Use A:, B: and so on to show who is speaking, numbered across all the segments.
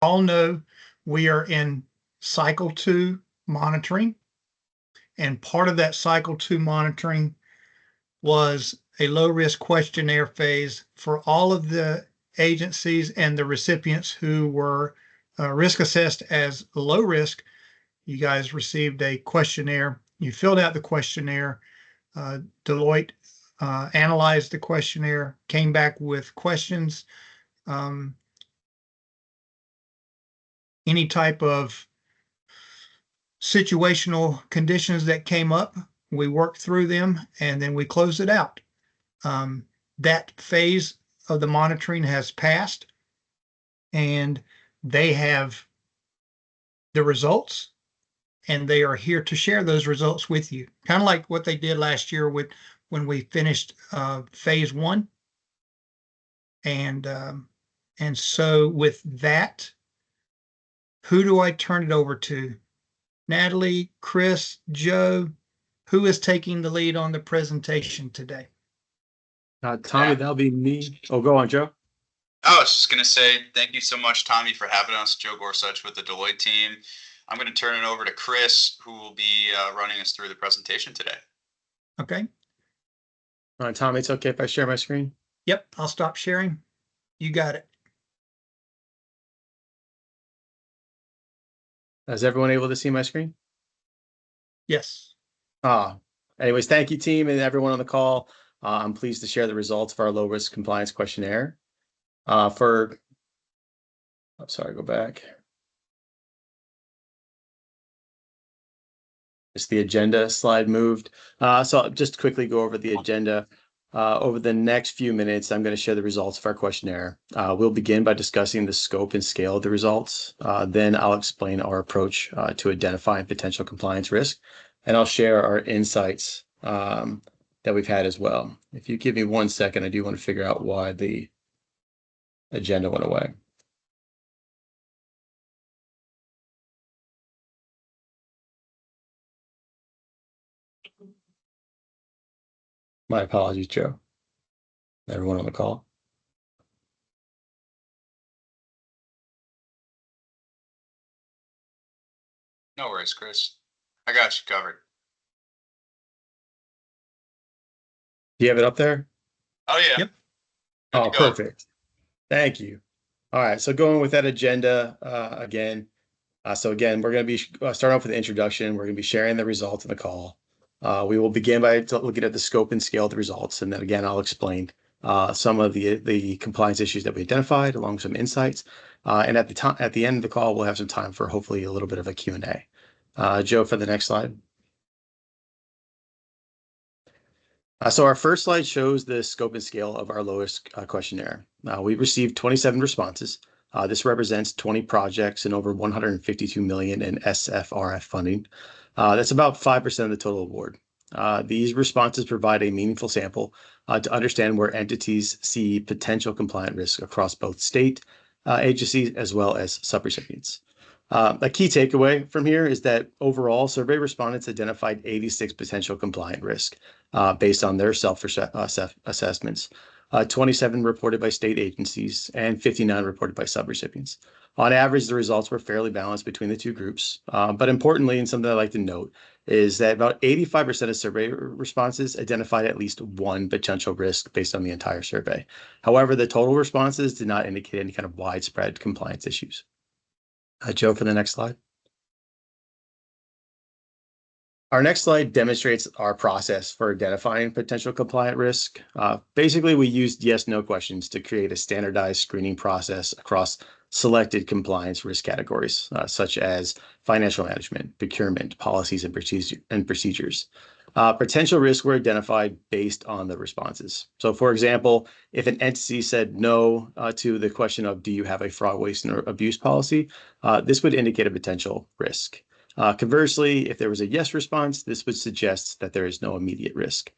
A: all know we are in cycle 2 monitoring, and part of that cycle 2 monitoring was a low risk questionnaire phase for all of the agencies and the recipients who were risk assessed as low risk. You guys received a questionnaire. You filled out the questionnaire. Deloitte analyzed the questionnaire, came back with questions. Any type of situational conditions that came up, we worked through them, and then we closed it out. That phase of the monitoring has passed, and they have the results, and they are here to share those results with you. Kind of like what they did last year with when we finished phase 1. And so with that, who do I turn it over to? Natalie, Chris, Joe, who is taking the lead on the presentation today?
B: Tommy, that'll be me. Oh, go on, Joe.
C: I was just going to say thank you so much, Tommy, for having us. Joe Gorsuch with the Deloitte team. I'm going to turn it over to Chris, who will be running us through the presentation today.
A: Okay.
B: All right, Tommy, it's okay if I share my screen?
A: Yep, I'll stop sharing. You got it.
B: Is everyone able to see my screen?
A: Yes.
B: Anyways, thank you, team, and everyone on the call. I'm pleased to share the results of our low risk compliance questionnaire. I'm sorry, go back. Just the agenda slide moved. So I'll just quickly go over the agenda. Over the next few minutes, I'm going to share the results of our questionnaire. We'll begin by discussing the scope and scale of the results. Then I'll explain our approach to identifying potential compliance risk, and I'll share our insights that we've had as well. If you give me 1 second, I do want to figure out why the agenda went away. My apologies, Joe. Everyone on the call.
C: No worries, Chris. I got you covered.
B: Do you have it up there?
C: Oh, yeah.
A: Yep.
B: Oh, perfect. Thank you. All right, so going with that agenda again. So again, we're going to be starting off with the introduction. We're going to be sharing the results of the call. We will begin by looking at the scope and scale of the results, and then again, I'll explain some of the compliance issues that we identified, along with some insights. And at the end of the call, we'll have some time for hopefully a little bit of a Q&A. Joe, for the next slide. So our first slide shows the scope and scale of our lowest questionnaire. We received 27 responses. This represents 20 projects and over 152 million in SFRF funding. That's about 5% of the total award. These responses provide a meaningful sample to understand where entities see potential compliant risk across both state agencies as well as subrecipients. A key takeaway from here is that overall, survey respondents identified 86 potential compliant risk based on their self-assessments, 27 reported by state agencies, and 59 reported by subrecipients. On average, the results were fairly balanced between the two groups. But importantly, and something I'd like to note, is that about 85% of survey responses identified at least one potential risk based on the entire survey. However, the total responses did not indicate any kind of widespread compliance issues. Joe, for the next slide. Our next slide demonstrates our process for identifying potential compliant risk. Basically, we used yes/no questions to create a standardized screening process across selected compliance risk categories, such as financial management, procurement, policies, and procedures. Potential risks were identified based on the responses. So, for example, if an entity said no to the question of, do you have a fraud, waste, or abuse policy, this would indicate a potential risk. Conversely, if there was a yes response, this would suggest that there is no immediate risk.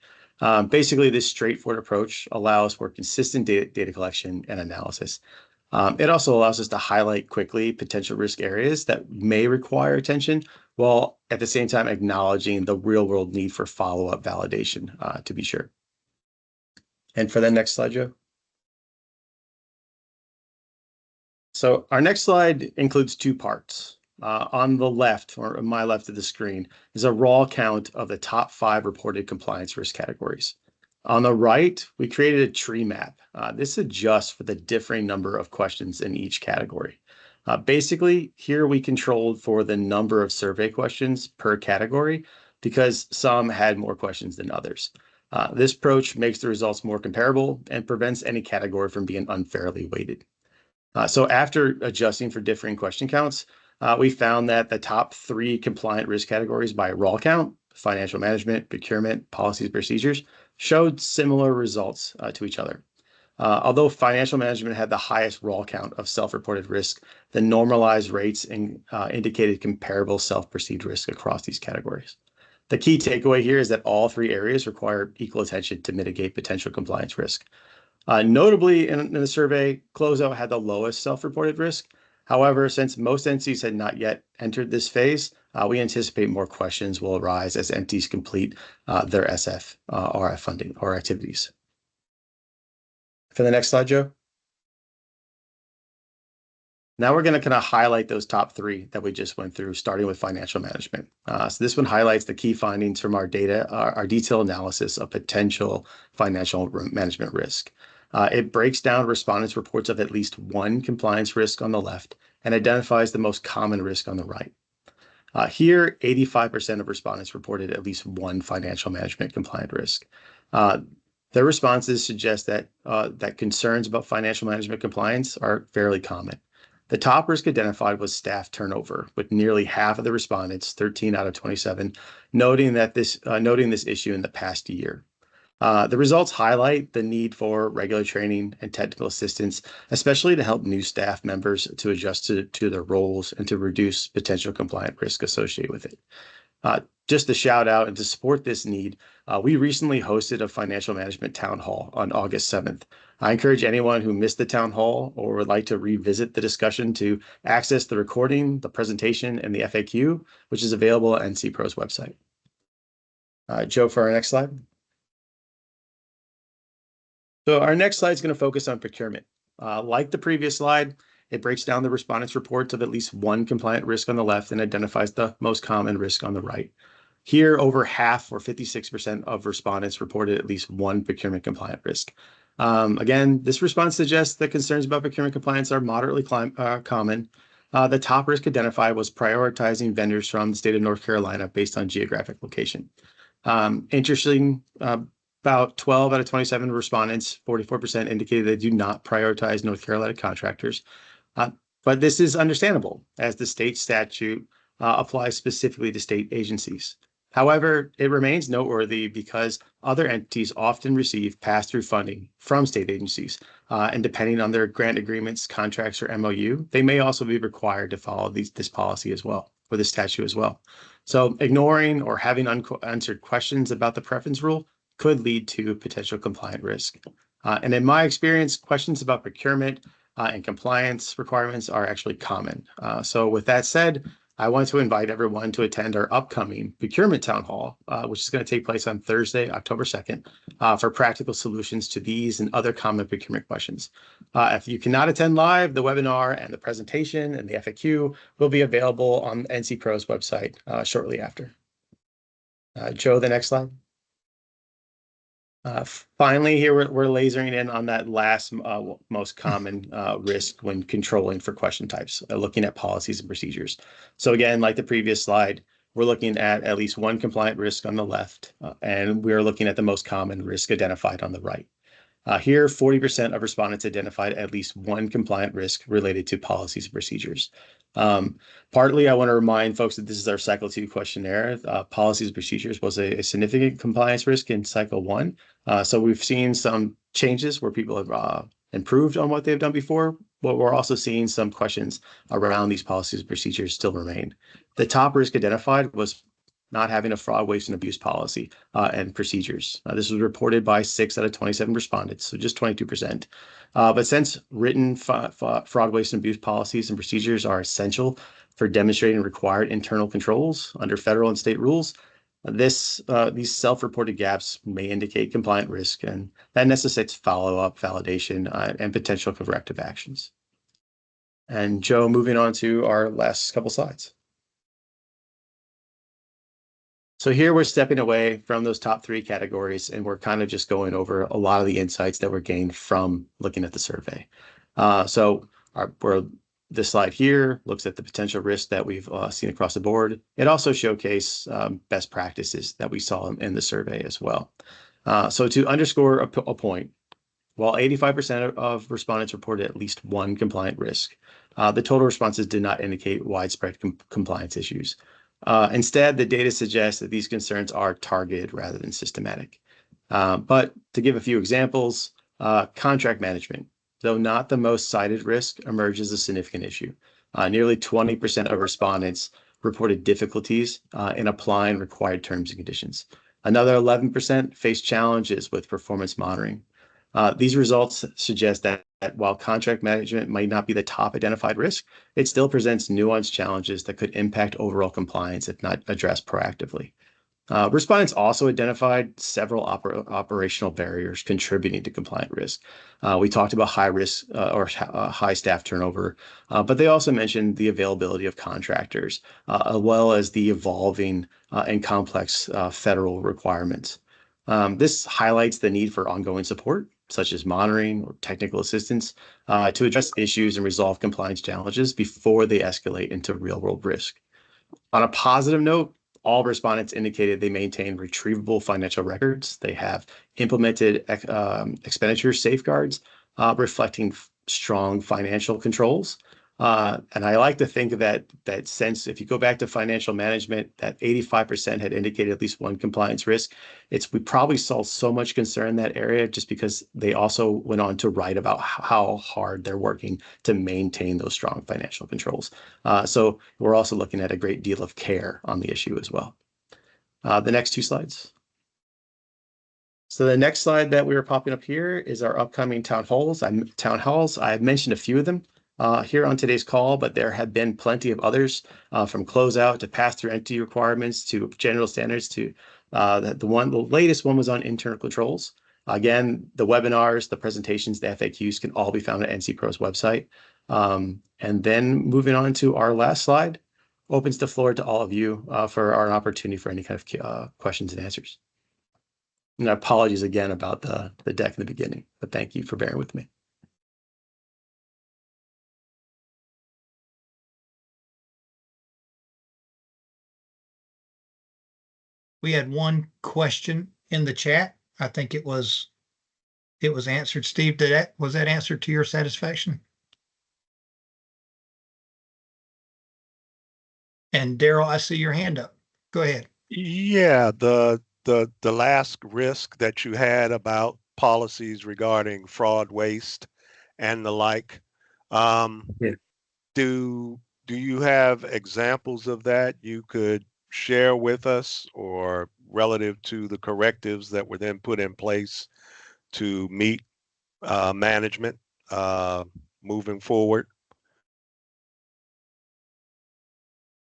B: Basically, this straightforward approach allows for consistent data collection and analysis. It also allows us to highlight quickly potential risk areas that may require attention, while at the same time acknowledging the real-world need for follow-up validation, to be sure. And for the next slide, Joe. So our next slide includes two parts. On the left, or my left of the screen, is a raw count of the top 5 reported compliance risk categories. On the right, we created a tree map. This adjusts for the differing number of questions in each category. Basically, here we controlled for the number of survey questions per category because some had more questions than others. This approach makes the results more comparable and prevents any category from being unfairly weighted. So after adjusting for differing question counts, we found that the top 3 compliant risk categories by raw count, financial management, procurement, policies, procedures, showed similar results to each other. Although financial management had the highest raw count of self-reported risk, the normalized rates indicated comparable self-perceived risk across these categories. The key takeaway here is that all 3 areas require equal attention to mitigate potential compliance risk. Notably, in the survey, closeout had the lowest self-reported risk. However, since most entities had not yet entered this phase, we anticipate more questions will arise as entities complete their SFRF funding or activities. For the next slide, Joe. Now we're going to kind of highlight those top 3 that we just went through, starting with financial management. So this one highlights the key findings from our data, our detailed analysis of potential financial management risk. It breaks down respondents' reports of at least 1 compliance risk on the left and identifies the most common risk on the right. Here, 85% of respondents reported at least 1 financial management compliant risk. Their responses suggest that concerns about financial management compliance are fairly common. The top risk identified was staff turnover, with nearly half of the respondents, 13 out of 27, noting this issue in the past year. The results highlight the need for regular training and technical assistance, especially to help new staff members to adjust to their roles and to reduce potential compliant risk associated with it. Just to shout out and to support this need, we recently hosted a financial management town hall on August 7th. I encourage anyone who missed the town hall or would like to revisit the discussion to access the recording, the presentation, and the FAQ, which is available at NCPRO's website. Joe, for our next slide. So our next slide is going to focus on procurement. Like the previous slide, it breaks down the respondents' reports of at least 1 compliant risk on the left and identifies the most common risk on the right. Here, over half, or 56% of respondents reported at least 1 procurement compliant risk. Again, this response suggests that concerns about procurement compliance are moderately common. The top risk identified was prioritizing vendors from the state of North Carolina based on geographic location. Interesting, about 12 out of 27 respondents, 44%, indicated they do not prioritize North Carolina contractors. But this is understandable, as the state statute applies specifically to state agencies. However, it remains noteworthy because other entities often receive pass-through funding from state agencies, and depending on their grant agreements, contracts, or MOU, they may also be required to follow this policy as well, or this statute as well. So ignoring or having unanswered questions about the preference rule could lead to potential compliant risk. And in my experience, questions about procurement and compliance requirements are actually common. So with that said, I want to invite everyone to attend our upcoming procurement town hall, which is going to take place on Thursday, October 2nd, for practical solutions to these and other common procurement questions. If you cannot attend live, the webinar and the presentation and the FAQ will be available on NCPRO's website shortly after. Joe, the next slide. Finally, here we're lasering in on that last most common risk when controlling for question types, looking at policies and procedures. So again, like the previous slide, we're looking at least 1 compliant risk on the left, and we're looking at the most common risk identified on the right. Here, 40% of respondents identified at least 1 compliant risk related to policies and procedures. Partly, I want to remind folks that this is our cycle 2 questionnaire. Policies and procedures was a significant compliance risk in cycle 1. So we've seen some changes where people have improved on what they've done before, but we're also seeing some questions around these policies and procedures still remain. The top risk identified was not having a fraud, waste, and abuse policy and procedures. This was reported by 6 out of 27 respondents, so just 22%. But since written fraud, waste, and abuse policies and procedures are essential for demonstrating required internal controls under federal and state rules, these self-reported gaps may indicate compliant risk, and that necessitates follow-up, validation, and potential corrective actions. And Joe, moving on to our last couple slides. So here we're stepping away from those top 3 categories, and we're kind of just going over a lot of the insights that were gained from looking at the survey. This slide here looks at the potential risks that we've seen across the board. It also showcases best practices that we saw in the survey as well. So to underscore a point, while 85% of respondents reported at least one compliant risk, the total responses did not indicate widespread compliance issues. Instead, the data suggests that these concerns are targeted rather than systematic. But to give a few examples, contract management, though not the most cited risk, emerges as a significant issue. Nearly 20% of respondents reported difficulties in applying required terms and conditions. Another 11% faced challenges with performance monitoring. These results suggest that while contract management might not be the top identified risk, it still presents nuanced challenges that could impact overall compliance if not addressed proactively. Respondents also identified several operational barriers contributing to compliant risk. We talked about high risk or high staff turnover, but they also mentioned the availability of contractors, as well as the evolving and complex federal requirements. This highlights the need for ongoing support, such as monitoring or technical assistance, to address issues and resolve compliance challenges before they escalate into real-world risk. On a positive note, all respondents indicated they maintain retrievable financial records. They have implemented expenditure safeguards, reflecting strong financial controls. And I like to think of that sense, if you go back to financial management, that 85% had indicated at least one compliance risk. We probably saw so much concern in that area just because they also went on to write about how hard they're working to maintain those strong financial controls. So we're also looking at a great deal of care on the issue as well. The next 2 slides. So the next slide that we are popping up here is our upcoming town halls. I have mentioned a few of them here on today's call, but there have been plenty of others, from closeout to pass-through entity requirements to general standards to the latest one was on internal controls. Again, the webinars, the presentations, the FAQs can all be found at NCPRO's website. And then moving on to our last slide, opens the floor to all of you for our opportunity for any kind of questions and answers. And apologies again about the deck in the beginning, but thank you for bearing with me.
A: We had one question in the chat. I think it was answered. Steve, was that answered to your satisfaction? And Daryl, I see your hand up. Go ahead.
D: Yeah, the last risk that you had about policies regarding fraud, waste, and the like.
B: Yeah.
D: Do you have examples of that you could share with us, or relative to the correctives that were then put in place to meet management moving forward?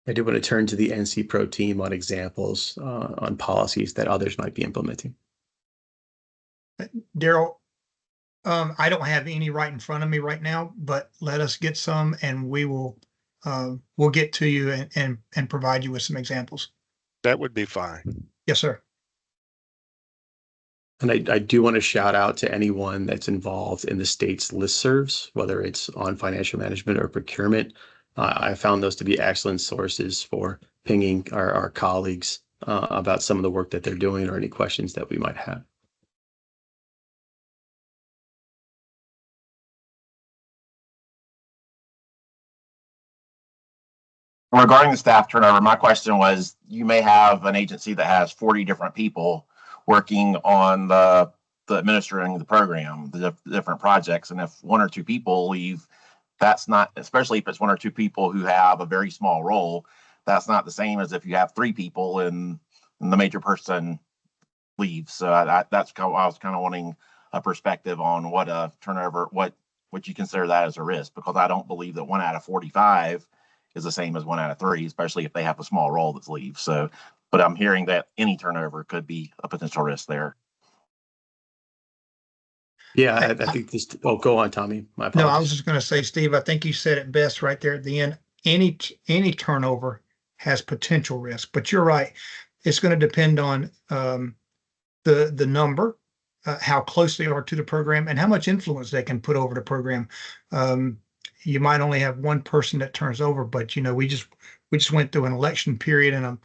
B: I do want to turn to the NCPRO team on examples on policies that others might be implementing.
A: Daryl, I don't have any right in front of me right now, but let us get some and we'll get to you and provide you with some examples.
D: That would be fine.
A: Yes, sir.
B: And I do want to shout out to anyone that's involved in the state's listservs, whether it's on financial management or procurement. I found those to be excellent sources for pinging our colleagues about some of the work that they're doing or any questions that we might have.
E: Regarding the staff turnover, my question was, you may have an agency that has 40 different people working on the administering the program, the different projects. And if 1 or 2 people leave, that's not, especially if it's 1 or 2 people who have a very small role, that's not the same as if you have 3 people and the major person leaves. So that's kind of, I was kind of wanting a perspective on what a turnover, what you consider that as a risk, because I don't believe that 1 out of 45 is the same as 1 out of 3, especially if they have a small role that's leaves. So, but I'm hearing that any turnover could be a potential risk there.
B: Yeah, I think this. Oh, go on, Tommy. My
A: No, I was
B: apologies.
A: just going to say, Steve, I think you said it best right there at the end. Any turnover has potential risk, but you're right. It's going to depend on the number, how close they are to the program, and how much influence they can put over the program. You might only have one person that turns over, but we just went through an election period and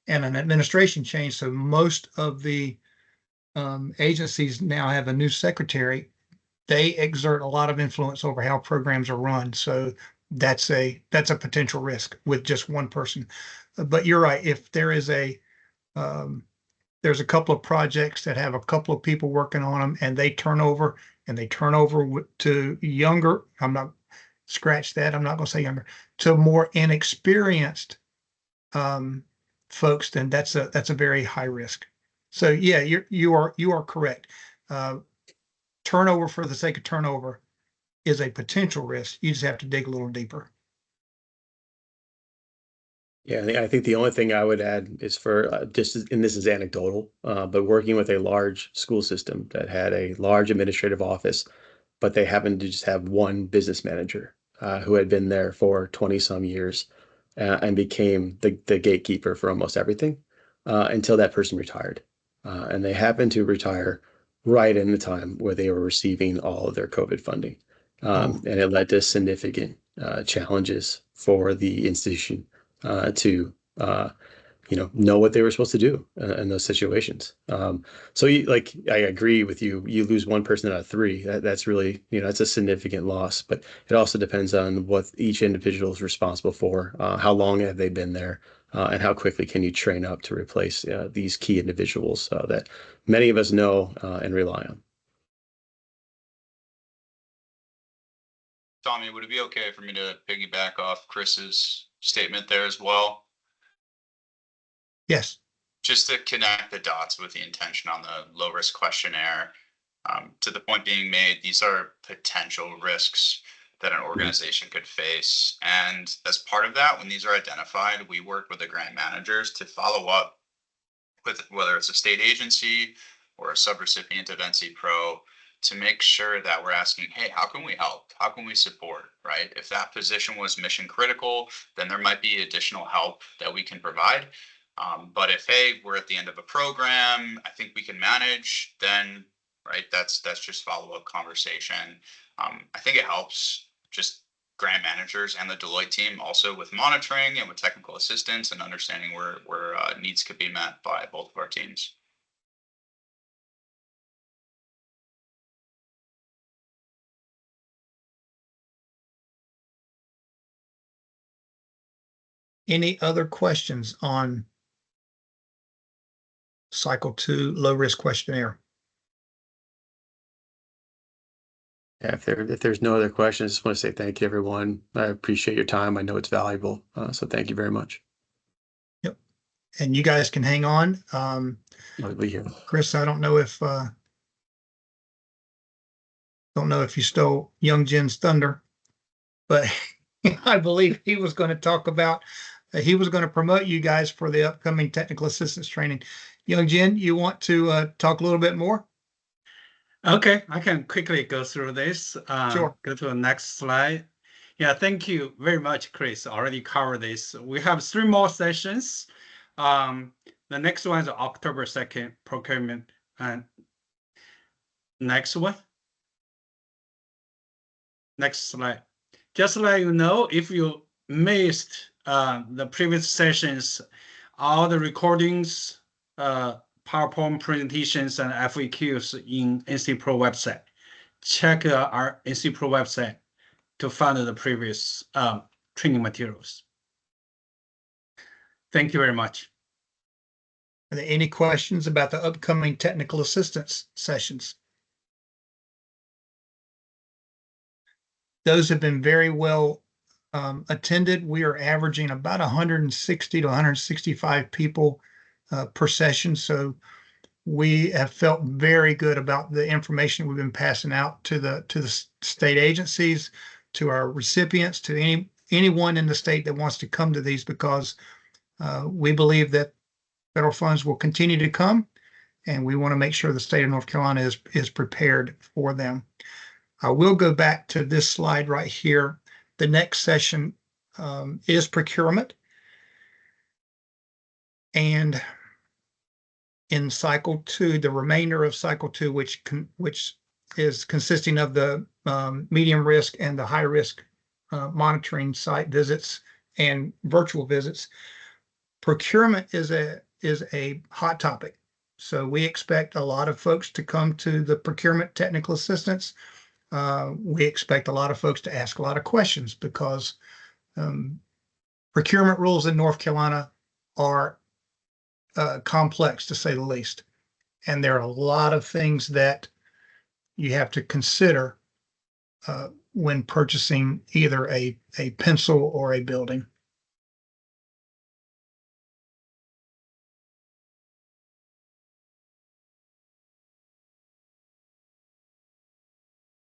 A: an administration change, so most of the agencies now have a new secretary. They exert a lot of influence over how programs are run. So that's a potential risk with just one person. But you're right. If there is there's a couple of projects that have a couple of people working on them and they turn over to younger, scratch that. I'm not going to say younger, to more inexperienced folks, then that's a very high risk. So yeah, you are correct. Turnover for the sake of turnover is a potential risk. You just have to dig a little deeper.
B: Yeah, I think the only thing I would add is for and this is anecdotal, but working with a large school system that had a large administrative office, but they happened to just have one business manager who had been there for 20 some years and became the gatekeeper for almost everything until that person retired. And they happened to retire right in the time where they were receiving all of their COVID funding. And it led to significant challenges for the institution to know what they were supposed to do in those situations. So I agree with you. You lose one person out of three. That's really, that's a significant loss. But it also depends on what each individual is responsible for. How long have they been there, and how quickly can you train up to replace these key individuals that many of us know and rely on.
C: Tommy, would it be okay for me to piggyback off Chris's statement there as well?
A: Yes.
C: Just to connect the dots with the intention on the low risk questionnaire, to the point being made, these are potential risks that an organization could face. And as part of that, when these are identified, we work with the grant managers to follow up with whether it's a state agency or a subrecipient of NC Pro to make sure that we're asking, hey, how can we help? How can we support, right? If that position was mission critical, then there might be additional help that we can provide. But if, hey, we're at the end of a program, I think we can manage, then, right, that's just follow-up conversation. I think it helps just grant managers and the Deloitte team also with monitoring and with technical assistance and understanding where needs could be met by both of our teams.
A: Any other questions on Cycle 2 low risk questionnaire?
B: Yeah, if there's no other questions, I just want to say thank you, everyone. I appreciate your time. I know it's valuable. So thank you very much.
A: Yep. And you guys can hang on.
B: I'll be here.
A: Chris, I don't know if you stole young Jen's thunder, but I believe he was going to talk about, he was going to promote you guys for the upcoming technical assistance training. Young Jen, you want to talk a little bit more?
F: Okay, I can quickly go through this.
A: Sure.
F: Go to the next slide. Yeah, thank you very much, Chris. Already covered this. We have 3 more sessions. The next one is October 2nd procurement. And next one. Next slide. Just to let you know, if you missed the previous sessions, all the recordings, PowerPoint presentations and FAQs in NC Pro website. Check our NC Pro website to find the previous training materials. Thank you very much.
A: Are there any questions about the upcoming technical assistance sessions? Those have been very well attended. We are averaging about 160 to 165 people per session. So we have felt very good about the information we've been passing out to the state agencies, to our recipients, to anyone in the state that wants to come to these, because we believe that federal funds will continue to come, and we want to make sure the state of North Carolina is prepared for them. I will go back to this slide right here. The next session is procurement. And in cycle 2, the remainder of cycle 2, which is consisting of the medium risk and the high risk monitoring site visits and virtual visits, procurement is a hot topic. So we expect a lot of folks to come to the procurement technical assistance. We expect a lot of folks to ask a lot of questions because procurement rules in North Carolina are complex, to say the least. And there are a lot of things that you have to consider when purchasing either a pencil or a building.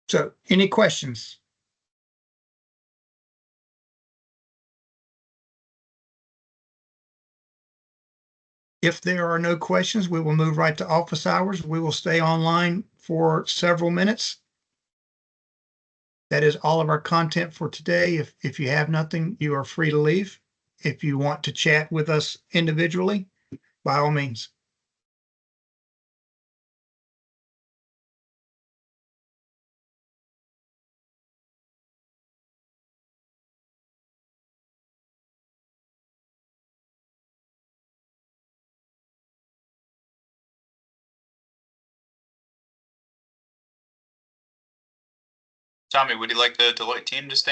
A: So, any questions? If there are no questions, we will move right to office hours. We will stay online for several minutes. That is all of our content for today. If you have nothing, you are free to leave. If you want to chat with us individually, by all means.
C: Tommy, would you like the Deloitte team to stay